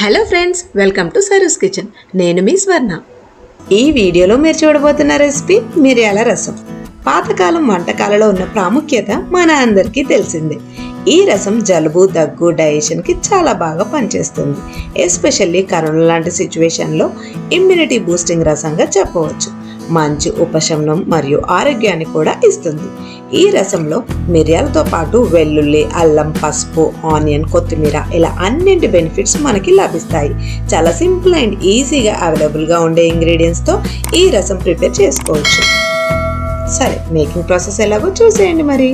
Hello friends, welcome to Saru's kitchen. నేను మీ స్వర్ణ. ఈ వీడియోలో మీరు చూడబోతున్న రెసిపీ మిరియాల రసం. పాతకాలం వంటకాలలో ఉన్న ప్రాముఖ్యత మన అందరికీ తెలిసిందే. ఈ రసం జలుబు, దగ్గు, డైజెషన్కి చాలా బాగా పనిచేస్తుంది. ఎస్పెషల్లీ కరోనా లాంటి సిచ్యువేషన్లో ఇమ్యూనిటీ బూస్టింగ్ రసంగా చెప్పవచ్చు. మంచి ఉపశమనం మరియు ఆరోగ్యాన్ని కూడా ఇస్తుంది. ఈ రసంలో మిరియాలతో పాటు వెల్లుల్లి, అల్లం, పసుపు, ఆనియన్, కొత్తిమీర ఇలా అన్నింటి బెనిఫిట్స్ మనకి లభిస్తాయి. చాలా సింపుల్ అండ్ ఈజీగా అవైలబుల్గా ఉండే ఇంగ్రీడియంట్స్తో ఈ రసం ప్రిపేర్ చేసుకోవచ్చు. సరే, మేకింగ్ ప్రాసెస్ ఎలాగో చూసేయండి. మరి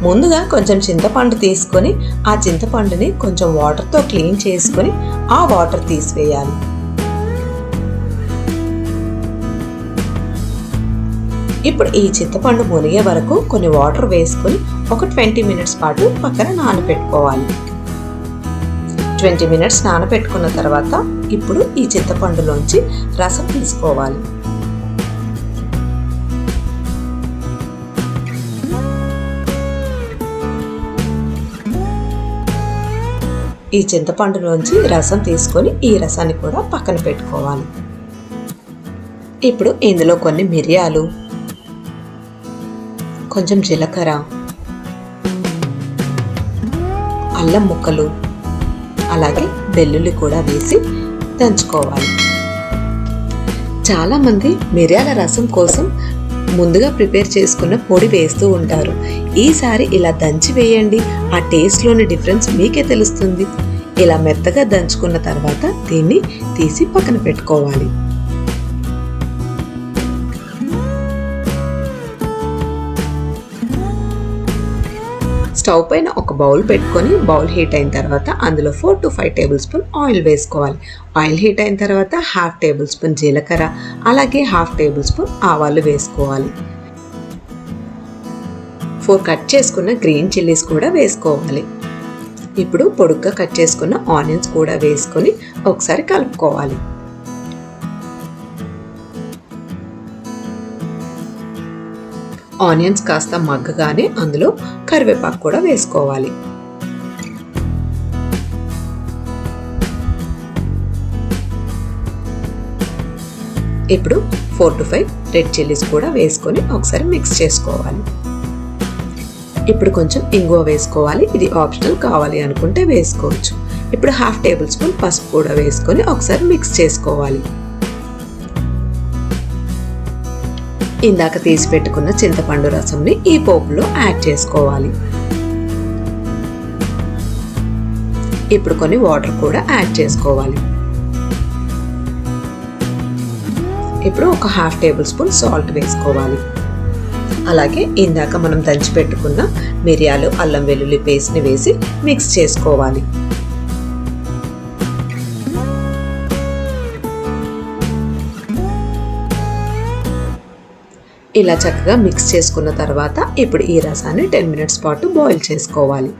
ముందుగా కొంచెం చింతపండు తీసుకొని ఆ చింతపండుని కొంచెం వాటర్తో క్లీన్ చేసుకొని ఆ వాటర్ తీసివేయాలి. ఇప్పుడు ఈ చింతపండు మునిగే వరకు కొన్ని వాటర్ వేసుకొని ఒక 20 మినిట్స్ పాటు పక్కన నానబెట్టుకోవాలి. 20 మినిట్స్ నానబెట్టుకున్న తర్వాత ఇప్పుడు ఈ చింతపండులోంచి రసం తీసుకోవాలి. ఈ చింతపండులోంచి రసం తీసుకొని ఈ రసాన్ని కూడా పక్కన పెట్టుకోవాలి. ఇప్పుడు ఇందులో కొన్ని మిరియాలు, కొంచెం జీలకర్ర, అల్లం ముక్కలు, అలాగే వెల్లుల్లి కూడా వేసి దంచుకోవాలి. చాలామంది మిరియాల రసం కోసం ముందుగా ప్రిపేర్ చేసుకున్న పొడి వేస్తూ ఉంటారు. ఈసారి ఇలా దంచి వేయండి, ఆ టేస్ట్లోని డిఫరెన్స్ మీకే తెలుస్తుంది. ఇలా మెత్తగా దంచుకున్న తర్వాత దీన్ని తీసి పక్కన పెట్టుకోవాలి. స్టవ్ పైన ఒక బౌల్ పెట్టుకొని బౌల్ హీట్ అయిన తర్వాత అందులో 4 to 5 టేబుల్ స్పూన్ ఆయిల్ వేసుకోవాలి. ఆయిల్ హీట్ అయిన తర్వాత 1/2 టేబుల్ స్పూన్ జీలకర్ర, అలాగే 1/2 టేబుల్ స్పూన్ ఆవాలు వేసుకోవాలి. 4 కట్ చేసుకున్న గ్రీన్ చిల్లీస్ కూడా వేసుకోవాలి. ఇప్పుడు పొడుగ్గా కట్ చేసుకున్న ఆనియన్స్ కూడా వేసుకొని ఒకసారి కలుపుకోవాలి. ఆనియన్స్ కాస్త మగ్గగానే అందులో కరివేపాకు కూడా వేసుకోవాలి. ఇప్పుడు 4 to 5 రెడ్ చిల్లీస్ కూడా వేసుకొని ఒకసారి మిక్స్ చేసుకోవాలి. ఇప్పుడు కొంచెం ఇంగువ వేసుకోవాలి. ఇది ఆప్షనల్, కావాలి అనుకుంటే వేసుకోవచ్చు. ఇప్పుడు 1/2 టేబుల్ స్పూన్ పసుపు కూడా వేసుకొని ఒకసారి మిక్స్ చేసుకోవాలి. ఇందాక తీసి పెట్టుకున్న చింతపండు రసంని ఈ పోపులో యాడ్ చేసుకోవాలి. ఇప్పుడు కొన్ని వాటర్ కూడా యాడ్ చేసుకోవాలి. ఇప్పుడు ఒక 1/2 టేబుల్ స్పూన్ సాల్ట్ వేసుకోవాలి. అలాగే ఇందాక మనం దంచి పెట్టుకున్న మిరియాలు, అల్లం, వెల్లుల్లి పేస్ట్ని వేసి మిక్స్ చేసుకోవాలి. ఇలా చక్కగా మిక్స్ చేసుకున్న తర్వాత ఇప్పుడు ఈ రసాన్ని 10 మినిట్స్ పాటు బాయిల్ చేసుకోవాలి.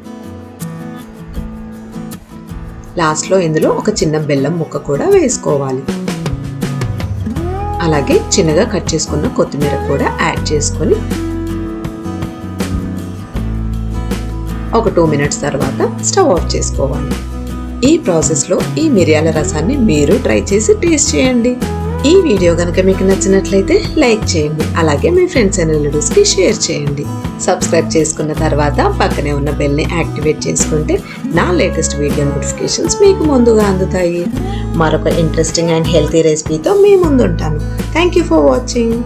లాస్ట్లో ఇందులో ఒక చిన్న బెల్లం ముక్క కూడా వేసుకోవాలి. అలాగే చిన్నగా కట్ చేసుకున్న కొత్తిమీర కూడా యాడ్ చేసుకొని ఒక 2 మినిట్స్ తర్వాత స్టవ్ ఆఫ్ చేసుకోవాలి. ఈ ప్రాసెస్లో ఈ మిరియాల రసాన్ని మీరు ట్రై చేసి టేస్ట్ చేయండి. ఈ వీడియో కనుక మీకు నచ్చినట్లయితే లైక్ చేయండి, అలాగే మీ ఫ్రెండ్స్ అండ్ రిలేటివ్స్కి షేర్ చేయండి. సబ్స్క్రైబ్ చేసుకున్న తర్వాత పక్కనే ఉన్న బెల్ని యాక్టివేట్ చేసుకుంటే నా లేటెస్ట్ వీడియో నోటిఫికేషన్స్ మీకు ముందుగా అందుతాయి. మరొక ఇంట్రెస్టింగ్ అండ్ హెల్తీ రెసిపీతో మీ ముందు ఉంటాను. Thank you for watching.